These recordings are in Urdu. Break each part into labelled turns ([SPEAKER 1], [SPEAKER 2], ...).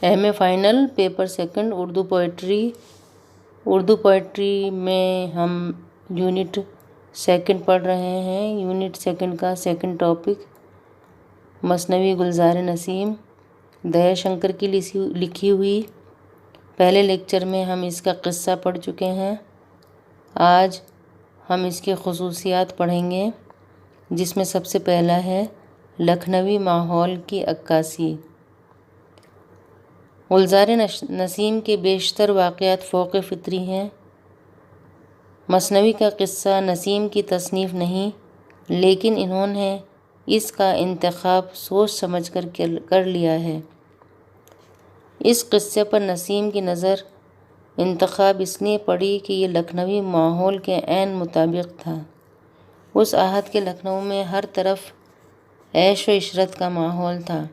[SPEAKER 1] M A final paper second Urdu poetry میں ہم یونٹ سیکنڈ پڑھ رہے ہیں۔ یونٹ سیکنڈ کا سیکنڈ ٹاپک مثنوی گلزار نسیم دیا شنکر کی لکھی ہوئی۔ پہلے لیکچر میں ہم اس کا قصہ پڑھ چکے ہیں۔ آج ہم اس کے خصوصیات پڑھیں گے، جس میں سب سے پہلا ہے لکھنوی ماحول کی عکاسی۔ گلزار نسیم کے بیشتر واقعات فوق فطری ہیں۔ مثنوی کا قصہ نسیم کی تصنیف نہیں، لیکن انہوں نے اس کا انتخاب سوچ سمجھ کر لیا ہے۔ اس قصے پر نسیم کی نظر انتخاب اس لیے پڑی کہ یہ لکھنوی ماحول کے عین مطابق تھا۔ اس عہد کے لکھنؤ میں ہر طرف عیش و عشرت کا ماحول تھا۔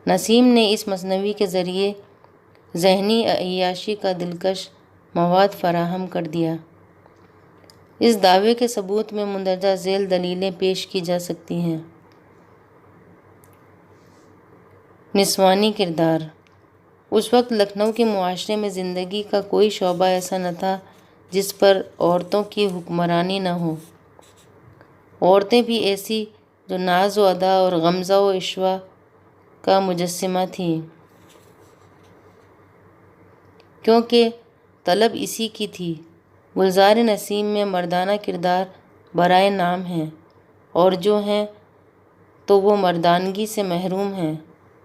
[SPEAKER 1] نسیم نے اس مثنوی کے ذریعے ذہنی عیاشی کا دلکش مواد فراہم کر دیا۔ اس دعوے کے ثبوت میں مندرجہ ذیل دلیلیں پیش کی جا سکتی ہیں۔ نسوانی کردار۔ اس وقت لکھنؤ کے معاشرے میں زندگی کا کوئی شعبہ ایسا نہ تھا جس پر عورتوں کی حکمرانی نہ ہو۔ عورتیں بھی ایسی جو ناز و ادا اور غمزہ و عشوہ کا مجسمہ تھیں، کیونکہ طلب اسی کی تھی۔ گلزار نسیم میں مردانہ کردار برائے نام ہیں، اور جو ہیں تو وہ مردانگی سے محروم ہیں۔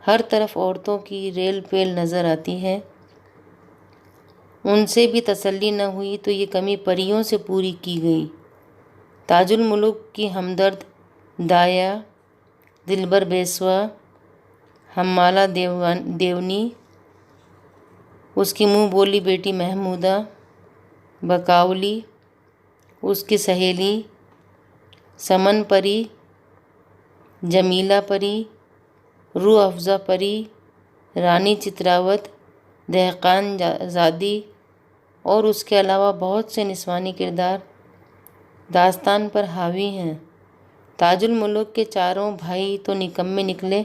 [SPEAKER 1] ہر طرف عورتوں کی ریل پیل نظر آتی ہے۔ ان سے بھی تسلی نہ ہوئی تو یہ کمی پریوں سے پوری کی گئی۔ تاج الملک کی ہمدرد دایا، دلبر بیسوا، حمالہ دیونی، اس کی منہ بولی بیٹی محمودہ، بقاؤلی، اس کی سہیلی سمن پری، جمیلہ پری، روح افزا پری، رانی چتراوت، دہقان زادی اور اس کے علاوہ بہت سے نسوانی کردار داستان پر حاوی ہیں۔ تاج الملک کے چاروں بھائی تو نکمے نکلے۔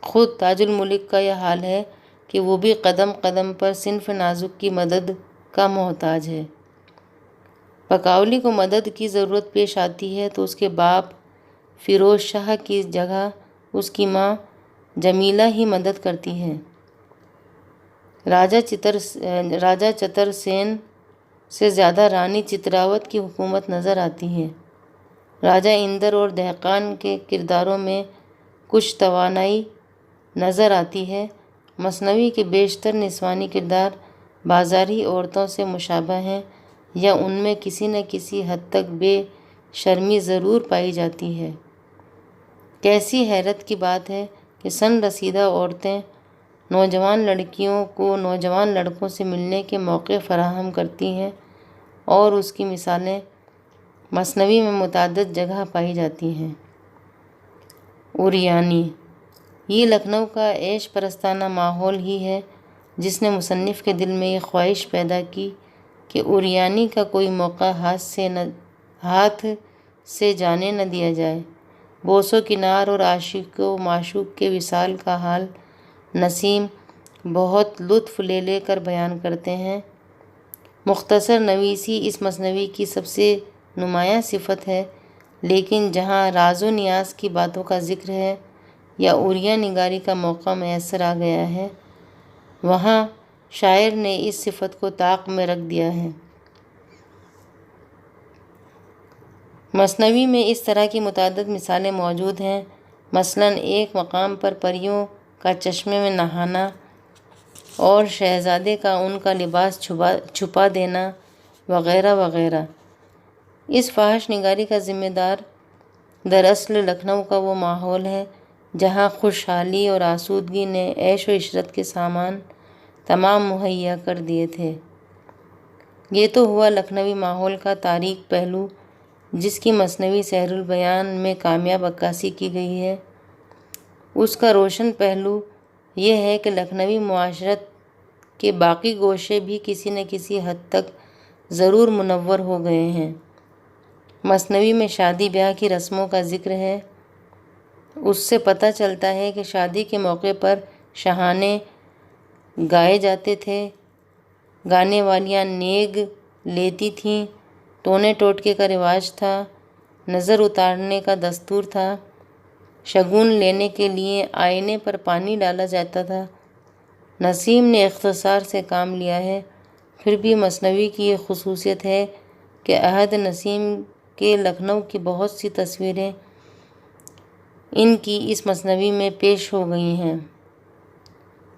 [SPEAKER 1] خود تاج الملک کا یہ حال ہے کہ وہ بھی قدم قدم پر صنف نازک کی مدد کا محتاج ہے۔ بقاؤلی کو مدد کی ضرورت پیش آتی ہے تو اس کے باپ فیروز شاہ کی جگہ اس کی ماں جمیلہ ہی مدد کرتی ہے۔ راجہ چتر سین سے زیادہ رانی چتراوت کی حکومت نظر آتی ہے۔ راجہ اندر اور دہقان کے کرداروں میں کچھ توانائی نظر آتی ہے۔ مثنوی کے بیشتر نسوانی کردار بازاری عورتوں سے مشابہ ہیں، یا ان میں کسی نہ کسی حد تک بے شرمی ضرور پائی جاتی ہے۔ کیسی حیرت کی بات ہے کہ سن رسیدہ عورتیں نوجوان لڑکیوں کو نوجوان لڑکوں سے ملنے کے موقع فراہم کرتی ہیں، اور اس کی مثالیں مثنوی میں متعدد جگہ پائی جاتی ہیں۔ عریانی۔ یہ لکھنؤ کا عیش پرستانہ ماحول ہی ہے جس نے مصنف کے دل میں یہ خواہش پیدا کی کہ عریانی کا کوئی موقع ہاتھ سے جانے نہ دیا جائے۔ بوس و کنار اور عاشق و معشوق کے وصال کا حال نسیم بہت لطف لے کر بیان کرتے ہیں۔ مختصر نویسی اس مثنوی کی سب سے نمایاں صفت ہے، لیکن جہاں راز و نیاز کی باتوں کا ذکر ہے یا عریاں نگاری کا موقع میسر آ گیا ہے، وہاں شاعر نے اس صفت کو طاق میں رکھ دیا ہے۔ مثنوی میں اس طرح کی متعدد مثالیں موجود ہیں، مثلاً ایک مقام پر پریوں کا چشمے میں نہانا اور شہزادے کا ان کا لباس چھپا دینا وغیرہ وغیرہ۔ اس فحش نگاری کا ذمہ دار دراصل لکھنؤ کا وہ ماحول ہے جہاں خوشحالی اور آسودگی نے عیش و عشرت کے سامان تمام مہیا کر دیے تھے۔ یہ تو ہوا لکھنوی ماحول کا تاریک پہلو جس کی مثنوی سحر البیان میں کامیاب عکاسی کی گئی ہے۔ اس کا روشن پہلو یہ ہے کہ لکھنوی معاشرت کے باقی گوشے بھی کسی نہ کسی حد تک ضرور منور ہو گئے ہیں۔ مثنوی میں شادی بیاہ کی رسموں کا ذکر ہے۔ اس سے پتہ چلتا ہے کہ شادی کے موقع پر شاہانے گائے جاتے تھے، گانے والیاں نیگ لیتی تھیں، ٹونے ٹوٹکے کا رواج تھا، نظر اتارنے کا دستور تھا، شگون لینے کے لیے آئینے پر پانی ڈالا جاتا تھا۔ نسیم نے اختصار سے کام لیا ہے، پھر بھی مثنوی کی یہ خصوصیت ہے کہ عہد نسیم کے لکھنؤ کی بہت سی تصویریں ان کی اس مثنوی میں پیش ہو گئی ہیں۔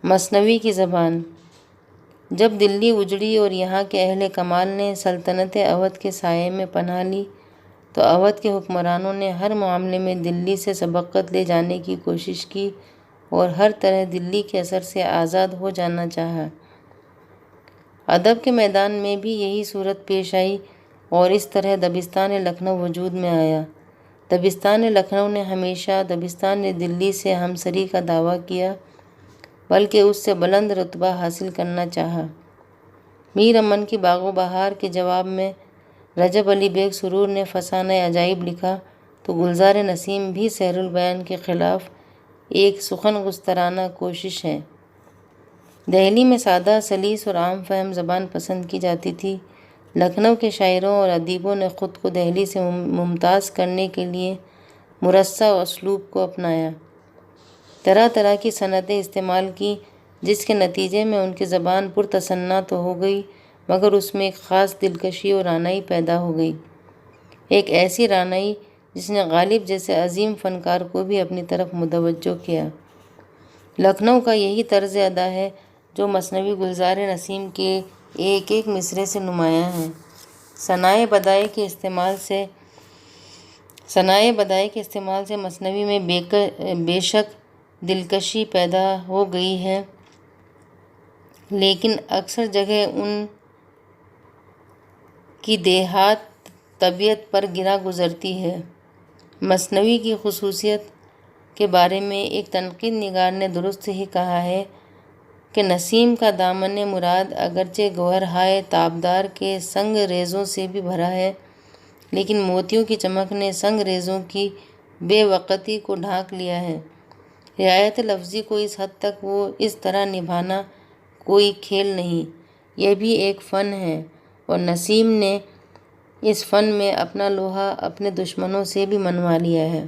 [SPEAKER 1] مثنوی کی زبان: جب دلی اجڑی اور یہاں کے اہل کمال نے سلطنت اودھ کے سائے میں پناہ لی تو اودھ کے حکمرانوں نے ہر معاملے میں دلی سے سبقت لے جانے کی کوشش کی اور ہر طرح دلی کے اثر سے آزاد ہو جانا چاہا۔ ادب کے میدان میں بھی یہی صورت پیش آئی اور اس طرح دبستان لکھنؤ وجود میں آیا۔ دبستان لکھنؤ نے ہمیشہ دبستان دلی سے ہمسری کا دعویٰ کیا، بلکہ اس سے بلند رتبہ حاصل کرنا چاہا۔ میر امن کی باغ و بہار کے جواب میں رجب علی بیگ سرور نے فسانہ عجائب لکھا تو گلزار نسیم بھی سحر البیان کے خلاف ایک سخن گسترانہ کوشش ہے۔ دہلی میں سادہ، سلیس اور عام فہم زبان پسند کی جاتی تھی۔ لکھنؤ کے شاعروں اور ادیبوں نے خود کو دہلی سے ممتاز کرنے کے لیے مرصع اسلوب کو اپنایا، طرح طرح کی صنعتیں استعمال کی، جس کے نتیجے میں ان کی زبان پرتصنع تو ہو گئی مگر اس میں ایک خاص دلکشی اور رعنائی پیدا ہو گئی، ایک ایسی رعنائی جس نے غالب جیسے عظیم فنکار کو بھی اپنی طرف متوجہ کیا۔ لکھنؤ کا یہی طرز ادا ہے جو مثنوی گلزار نسیم کے ایک ایک مصرعے سے نمایاں ہے۔ ثنائے بدائع کے استعمال سے مثنوی میں بے شک دلکشی پیدا ہو گئی ہے، لیکن اکثر جگہ ان کی دیہات طبیعت پر گراں گزرتی ہے۔ مثنوی کی خصوصیت کے بارے میں ایک تنقید نگار نے درست ہی کہا ہے کہ نسیم کا دامن مراد اگرچہ گوہرہائے تابدار کے سنگ ریزوں سے بھی بھرا ہے، لیکن موتیوں کی چمک نے سنگ ریزوں کی بے وقتی کو ڈھانک لیا ہے۔ رعایت لفظی کو اس حد تک وہ اس طرح نبھانا کوئی کھیل نہیں، یہ بھی ایک فن ہے، اور نسیم نے اس فن میں اپنا لوہا اپنے دشمنوں سے بھی منوا لیا ہے۔